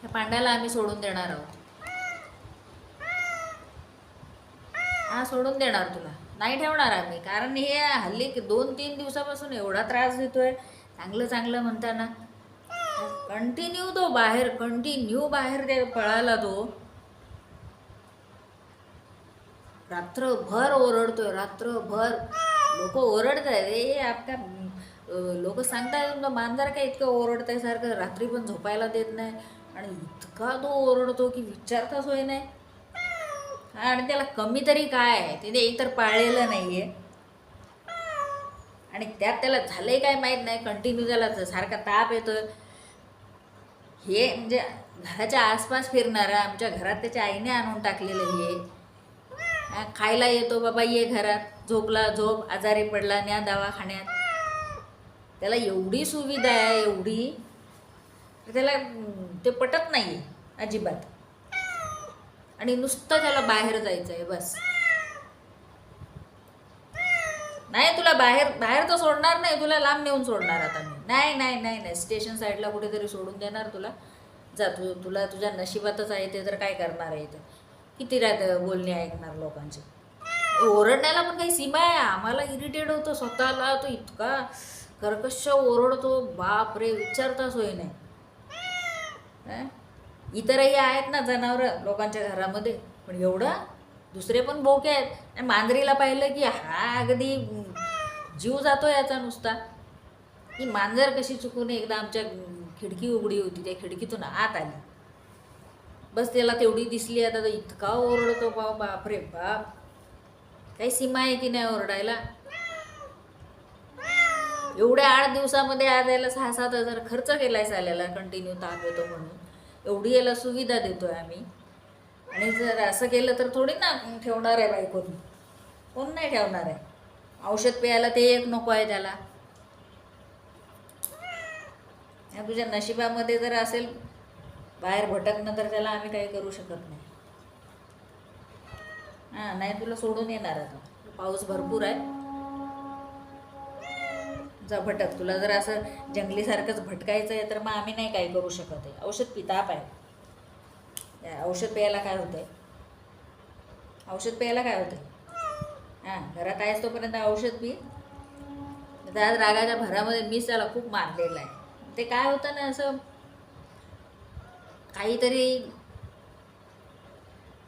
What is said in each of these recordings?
ह्या पांड्याला आम्ही सोडून देणार आहोत. हा, सोडून देणार तुला, नाही ठेवणार आम्ही. कारण हे हल्ली 2-3 दिवसापासून एवढा त्रास देतोय. चांगलं चांगलं म्हणताना कंटिन्यू बाहेर ते पळाला तो. रात्रभर ओरडतोय, रात्रभर. लोक ओरडत आहेत, आपल्या लोक सांगताय तुमचं मांजर काय इतकं ओरडतंय सारखं, रात्री पण झोपायला देत नाही. आणि इतका तो ओरडतो की विचारता सोय नाही. आणि त्याला कमी तरी काय आहे, तिथे एकतर पाळलेलं नाही आहे, आणि त्यात त्याला झालंय काय माहीत नाही. कंटिन्यू त्याला सारखा ताप येतोय. हे म्हणजे घराच्या आसपास फिरणारं, आमच्या घरात त्याच्या आईने आणून टाकलेलं हे. खायला येतो, बाबा ये घरात, झोपला झोप, आजारी पडला न्या दवाखान्यात. त्याला एवढी सुविधा आहे, एवढी, त्याला ते पटत नाही अजिबात. आणि नुसतं त्याला बाहेर जायचं आहे बस. नाही, तुला बाहेर तर सोडणार नाही, तुला लांब नेऊन सोडणार आता मी. नाही नाही नाही नाही, स्टेशन साईडला कुठेतरी सोडून देणार तुला. जा, तुला तुझ्या नशिबातच आहे ते, तर काय करणार आहे. तर किती बोलणी ऐकणार लोकांचे. ओरडण्याला पण काही सीमा आहे. आम्हाला इरिटेट होतं स्वतःला. तो इतका कर्कश ओरडतो, बाप रे, विचारता सोय नाही. इतरही आहेत ना जनावरं लोकांच्या घरामध्ये, पण एवढं दुसरे पण बोके आहेत. आणि मांजरीला पाहिलं की हा अगदी जीव जातो याचा नुसता. ही मांजर कशी चुकून एकदा आमच्या खिडकी उघडी होती, त्या खिडकीतून आत आली. बस त्याला तेवढी दिसली, आता तो इतका ओरडतो, बाप रे बाप. काही सीमा आहे की नाही ओरडायला. एवढ्या 8 दिवसामध्ये आज याला 6-7 हजार खर्च केलाय साल्याला, कंटिन्यू ताप येतो म्हणून. एवढी याला सुविधा देतोय आम्ही. आणि जर असं केलं तर थोडी ना ठेवणार आहे बायकोन. कोण नाही ठेवणार आहे. औषध प्यायला ते एक नको आहे त्याला. तुझ्या नशिबामध्ये जर असेल बाहेर भटकणं, तर त्याला आम्ही काही करू शकत नाही. हां, नाही तुला सोडून येणार आता. पाऊस भरपूर आहे, जा भटक. तुला जर असं जंगलीसारखंच भटकायचं आहे तर मग आम्ही नाही काही करू शकत आहे. औषध पी, ताप आहे. औषध प्यायला काय होतंय? औषध प्यायला काय होतंय? हां, घरात आहेस तोपर्यंत औषध पी. आज रागाच्या भरामध्ये मीच त्याला खूप मारलेलं आहे. ते काय होतं ना, असं काहीतरी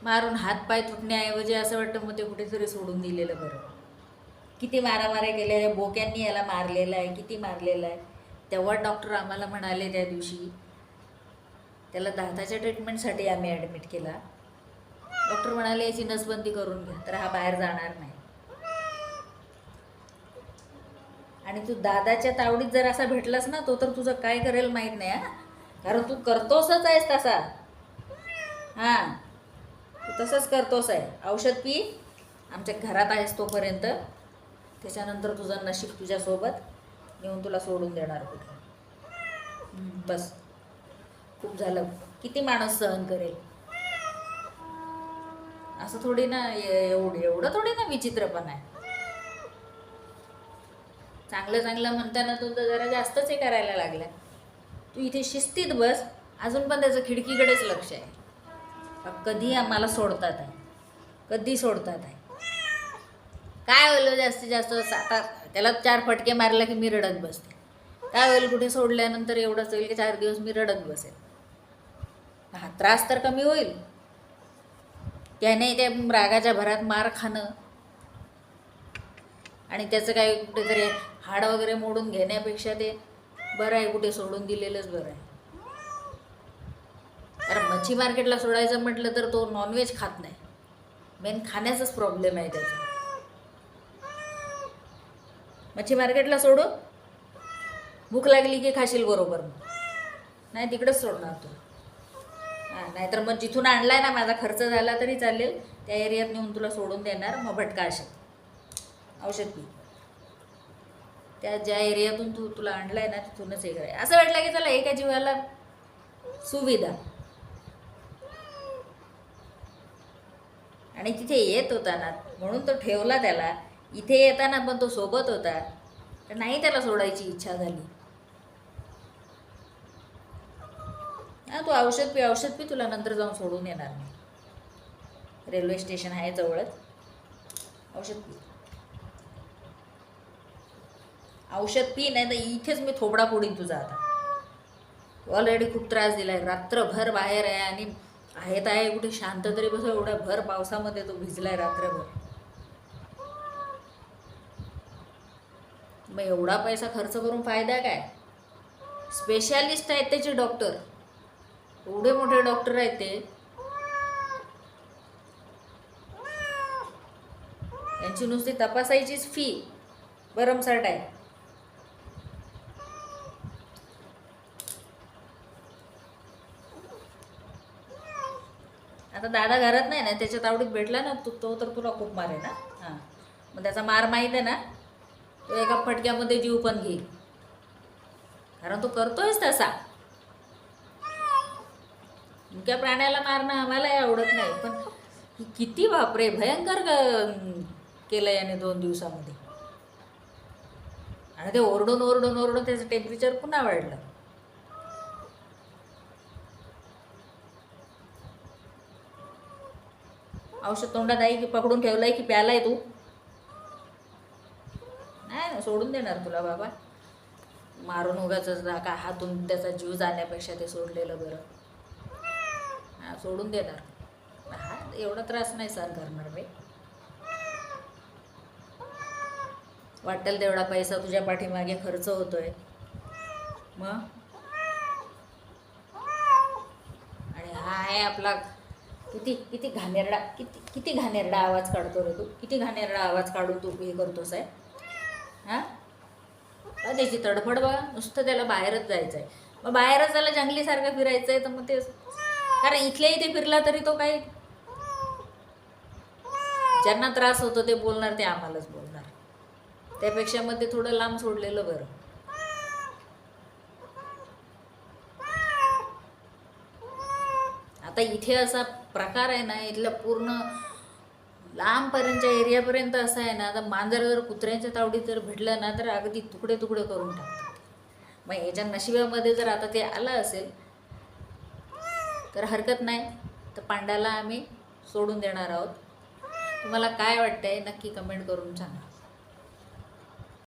मारून हातपाय तुटण्याऐवजी असं वाटतं मग ते कुठेतरी सोडून दिलेलं बरं. किती मारामाऱ्या केल्या, या बोक्यांनी याला मारलेलं आहे, किती मारलेलं आहे. तेव्हा डॉक्टर आम्हाला म्हणाले त्या दिवशी, त्याला दाताच्या ट्रीटमेंटसाठी आम्ही ॲडमिट केला. डॉक्टर म्हणाले याची नसबंदी करून घ्या, तर हा बाहेर जाणार नाही. आणि तू दादाच्या तावडीत जर असा भेटलास ना, तो तर तुझं काय करेल माहीत नाही. हां, कारण तू करतोसच आहेस तसा. हां, तू तसंच करतोस आहे. औषध पी, आमच्या घरात आहेस तोपर्यंत. त्याच्यानंतर तुझं नशीब तुझ्यासोबत नेऊन तुला सोडून देणार कुठे. बस, खूप झालं. किती माणूस सहन करेल. असं थोडी ना, एवढं थोडी ना विचित्रपण आहे. चांगलं चांगलं म्हणताना तू तर जरा जास्तच हे करायला लागला. तू इथे शिस्तीत बस. अजून पण त्याचं खिडकीकडेच लक्ष आहे. कधी आम्हाला सोडतात आहे, कधी सोडतात आहे. काय होईल जास्तीत जास्त त्याला 4 फटके मारला की मी रडत बसते. काय होईल कुठे सोडल्यानंतर? एवढंच होईल की 4 दिवस मी रडत बसेल. हा, त्रास तर कमी होईल. त्याने त्या रागाच्या भरात मार खाणं आणि त्याचं काय कुठेतरी हाड वगैरे मोडून घेण्यापेक्षा ते बरं आहे, कुठे सोडून दिलेलंच बरं आहे. कारण मच्छी मार्केटला सोडायचं म्हटलं तर तो नॉनव्हेज खात नाही. मेन खाण्याचाच प्रॉब्लेम आहे त्याचा. मच्छी मार्केटला सोडू, भूक लागली की खाशील बरोबर. नाही, तिकडंच सोडणार तू. हां, नाहीतर मग जिथून आणलाय ना, माझा खर्च झाला तरी चालेल, त्या एरियात नेऊन तुला सोडून देणार. मग भटका औषध पी. त्या ज्या एरियातून तुला आणलाय ना, तिथूनच हे कराय. असं वाटलं की चला एका जीवाला सुविधा. आणि तिथे येत होता ना, म्हणून तो ठेवला त्याला. इथे येताना पण तो सोबत होता, तर नाही त्याला सोडायची इच्छा झाली. हां, तू औषध पी, तुला नंतर जाऊन सोडून येणार मी. रेल्वे स्टेशन आहे जवळच. औषध पी. औषध पी, नाही तर इथेच मी थोबडा फोडीन तुझा आता. ऑलरेडी खूप त्रास दिलाय. रात्रभर बाहेर आहे आणि आहे तर आहे कुठे शांत तरी बस. एवढ्या भर पावसामध्ये तो भिजलाय रात्रभर. मग एवढा पैसा खर्च करून फायदा काय? स्पेशालिस्ट आहेत त्याचे डॉक्टर, एवढे मोठे डॉक्टर आहेत ते. यांची नुसती तपासायचीच फी भरमसाठ आहे. आता दादा घरात नाही ना, त्याच्या तावडीत भेटला ना तो तर तुला खूप मारे ना. हां, मग त्याचा मार माहीत आहे ना. तो एका फटक्यामध्ये जीव पण घेईल, कारण तो करतोयच तसा. मुक्या प्राण्याला मारणं आम्हालाही आवडत नाही, पण किती बापरे भयंकर केलं याने 2 दिवसामध्ये. आणि ते ओरडून ओरडून ओरडून त्याचं टेम्परेचर पुन्हा वाढलं. औषध तोंडात आहे की पकडून ठेवलंय की प्यालाय तू? नाही ना, सोडून देणार तुला बाबा. मारून उगाच का हातून त्याचा जीव जाण्यापेक्षा ते सोडलेलं बरं. हां, सोडून देणार. हा, एवढा त्रास नाही सहन करणार बाई. वाटेल तेवढा पैसा तुझ्या पाठीमागे खर्च होतोय मग. आणि हा आहे आपला किती किती घाणेरडा, किती घाणेरडा आवाज काढतो रे तू. किती घाणेरडा आवाज काढून तू हे करतोस आहे. हां, त्याची तडफड बघा. नुसतं त्याला बाहेरच जायचं आहे. मग बाहेरच त्याला जंगलीसारखं फिरायचं आहे तर मग ते, कारण इथल्या इथे फिरला तरी तो काही, ज्यांना त्रास होतो ते बोलणार, ते आम्हालाच बोलणार. त्यापेक्षा मग ते थोडं लांब सोडलेलं बरं. आता इथे असा प्रकार आहे ना, इथल्या पूर्ण लांबपर्यंतच्या एरियापर्यंत असं आहे ना. आता मांजर जर कुत्र्यांच्या तावडीत जर भेटलं ना तर अगदी तुकडे तुकडे करून टाकतात. मग याच्या नशिबामध्ये जर आता ते आलं असेल तर हरकत नाही, तर पांड्याला आम्ही सोडून देणार आहोत. तुम्हाला काय वाटतंय नक्की कमेंट करून सांगा.